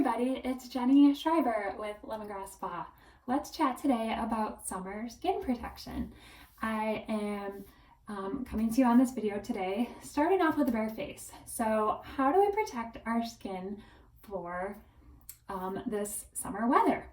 everybody, it's Jenny Schreiber with Lemongrass Spa. Let's chat today about summer skin protection. I am coming to you on this video today, starting off with a bare face. So how do we protect our skin for this summer weather?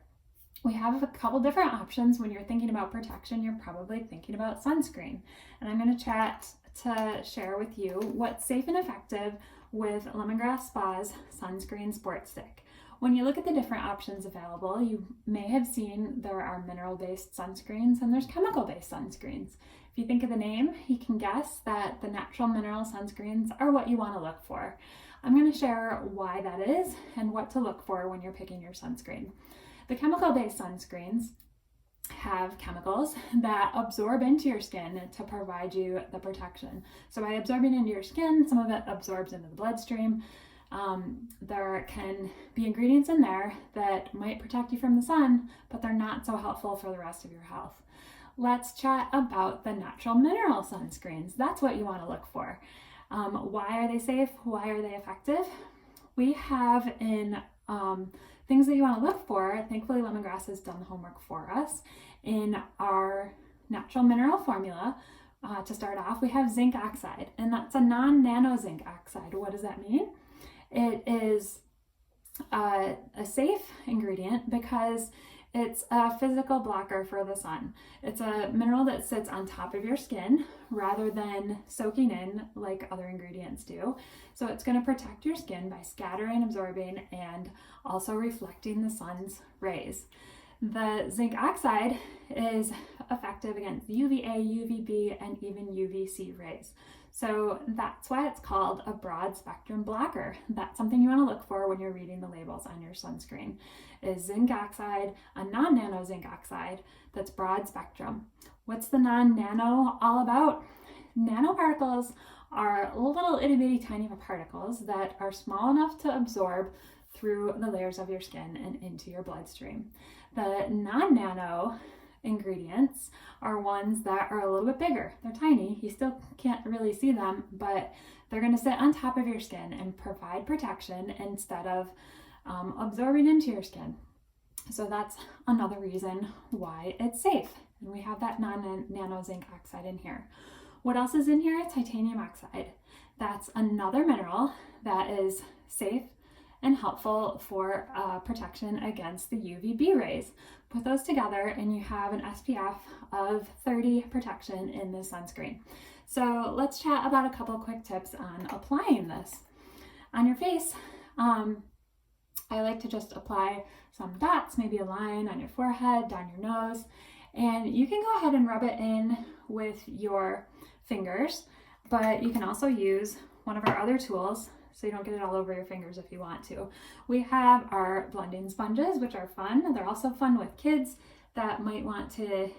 We have a couple different options. When you're thinking about protection, you're probably thinking about sunscreen. And I'm going to chat to share with you what's safe and effective with Lemongrass Spa's Sunscreen Sport Stick. When you look at the different options available, you may have seen there are mineral-based sunscreens and there's chemical-based sunscreens. If you think of the name, you can guess that the natural mineral sunscreens are what you want to look for. I'm going to share why that is and what to look for when you're picking your sunscreen. The chemical-based sunscreens have chemicals that absorb into your skin to provide you the protection. So by absorbing into your skin, some of it absorbs into the bloodstream. There can be ingredients in there that might protect you from the sun, but they're not so helpful for the rest of your health. Let's chat about the natural mineral sunscreens. That's what you want to look for. Why are they safe? Why are they effective? We have in things that you want to look for. Thankfully, Lemongrass has done the homework for us. In our natural mineral formula, to start off, we have zinc oxide, and that's a non-nano zinc oxide. What does that mean? It is a safe ingredient because it's a physical blocker for the sun. It's a mineral that sits on top of your skin rather than soaking in like other ingredients do. So it's going to protect your skin by scattering, absorbing, and also reflecting the sun's rays. The zinc oxide is effective against UVA, UVB, and even UVC rays. So that's why it's called a broad spectrum blocker. That's something you want to look for when you're reading the labels on your sunscreen. Is zinc oxide a non-nano zinc oxide that's broad spectrum? What's the non-nano all about? Nanoparticles are little itty bitty tiny particles that are small enough to absorb through the layers of your skin and into your bloodstream. The non-nano ingredients are ones that are a little bit bigger. They're tiny. You still can't really see them, but they're going to sit on top of your skin and provide protection instead of absorbing into your skin. So that's another reason why it's safe. And we have that non-nano zinc oxide in here. What else is in here? Titanium oxide. That's another mineral that is safe and helpful for protection against the UVB rays. Put those together and you have an SPF of 30 protection in this sunscreen. So let's chat about a couple quick tips on applying this. On your face, I like to just apply some dots, maybe a line on your forehead, down your nose, and you can go ahead and rub it in with your fingers, but you can also use one of our other tools so you don't get it all over your fingers if you want to. We have our blending sponges, which are fun. They're also fun with kids that might want to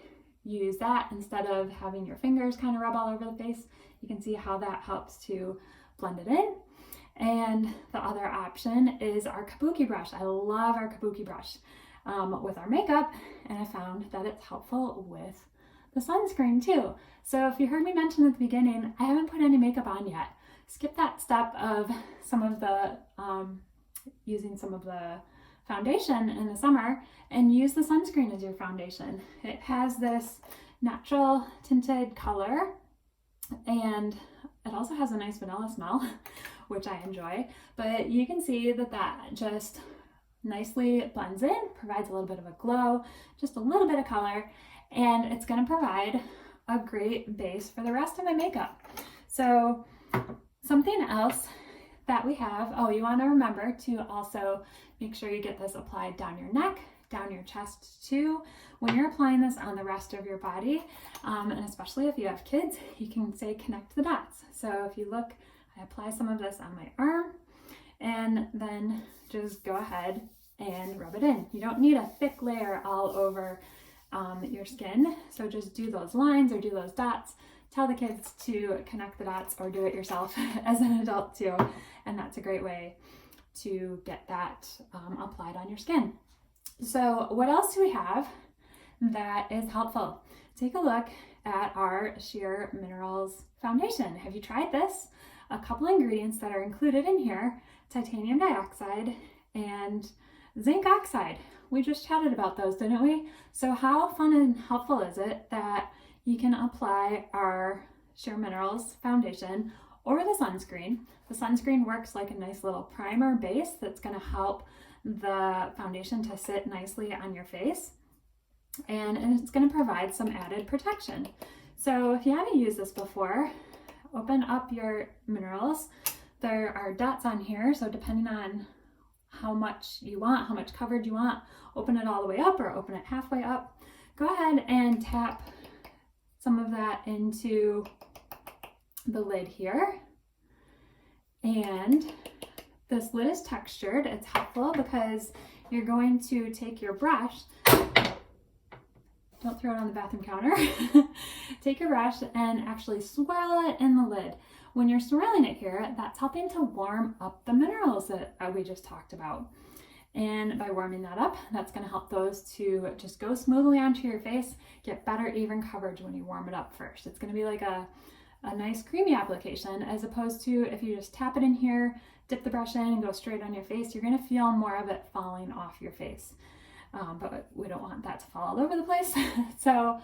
use that instead of having your fingers kind of rub all over the face. You can see how that helps to blend it in. And the other option is our kabuki brush. I love our kabuki brush with our makeup, and I found that it's helpful with the sunscreen too. So if you heard me mention at the beginning, I haven't put any makeup on yet. Skip that step of some of the using some of the foundation in the summer and use the sunscreen as your foundation. It has this natural tinted color and it also has a nice vanilla smell, which I enjoy, but you can see that that just nicely blends in, provides a little bit of a glow, just a little bit of color, and it's going to provide a great base for the rest of my makeup. So something else that we have, you want to remember to also make sure you get this applied down your neck, down your chest too. When you're applying this on the rest of your body, and especially if you have kids, you can say connect the dots. So if you look, I apply some of this on my arm and then just go ahead and rub it in. You don't need a thick layer all over your skin. So just do those lines or do those dots. Tell the kids to connect the dots or do it yourself as an adult too. And that's a great way to get that applied on your skin. So what else do we have that is helpful? Take a look at our Sheer Minerals foundation. Have you tried this? A couple ingredients that are included in here: titanium dioxide and zinc oxide. We just chatted about those, didn't we? So how fun and helpful is it that you can apply our Sheer Minerals foundation or the sunscreen. The sunscreen works like a nice little primer base that's going to help the foundation to sit nicely on your face, and it's going to provide some added protection. So if you haven't used this before, open up your minerals. There are dots on here, so depending on how much you want, how much coverage you want, open it all the way up or open it halfway up. Go ahead and tap some of that into the lid here. And this lid is textured. It's helpful because you're going to take your brush, don't throw it on the bathroom counter, take your brush and actually swirl it in the lid. When you're swirling it here, that's helping to warm up the minerals that we just talked about. And by warming that up, that's going to help those to just go smoothly onto your face, get better even coverage when you warm it up first. It's going to be like a nice creamy application, as opposed to if you just tap it in here, dip the brush in and go straight on your face, you're going to feel more of it falling off your face. But we don't want that to fall all over the place. So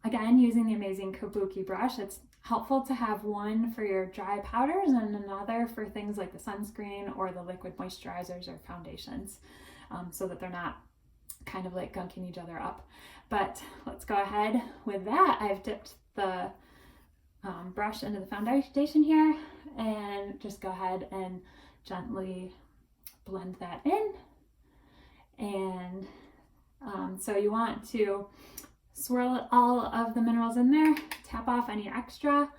again, using the amazing Kabuki brush, it's helpful to have one for your dry powders and another for things like the sunscreen or the liquid moisturizers or foundations, so that they're not kind of like gunking each other up. But let's go ahead with that. I've dipped the brush into the foundation here, and just go ahead and gently blend that in. And so you want to swirl all of the minerals in there, tap off any extra,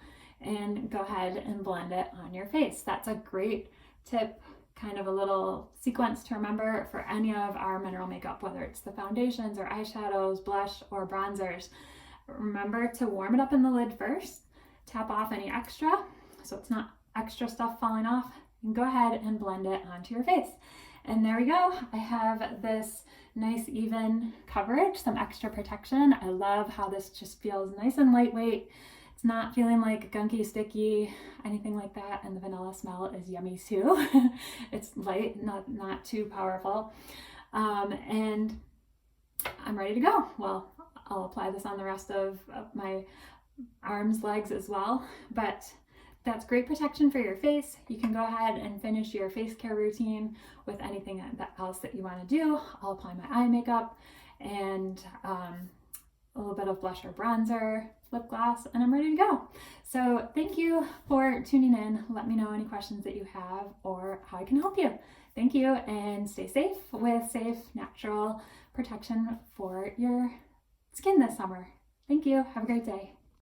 and go ahead and blend it on your face. That's a great tip, kind of a little sequence to remember for any of our mineral makeup, whether it's the foundations or eyeshadows, blush, or bronzers. Remember to warm it up in the lid first, tap off any extra so it's not extra stuff falling off, and go ahead and blend it onto your face. And there we go. I have this nice even coverage, some extra protection. I love how this just feels nice and lightweight. It's not feeling like gunky, sticky, anything like that. And the vanilla smell is yummy too. It's light, not too powerful. And I'm ready to go. Well, I'll apply this on the rest of my arms, legs as well. But that's great protection for your face. You can go ahead and finish your face care routine with anything else that you want to do. I'll apply my eye makeup and a little bit of blush or bronzer, lip gloss, and I'm ready to go. So thank you for tuning in. Let me know any questions that you have or how I can help you. Thank you, and stay safe with safe, natural protection for your skin this summer. Thank you. Have a great day.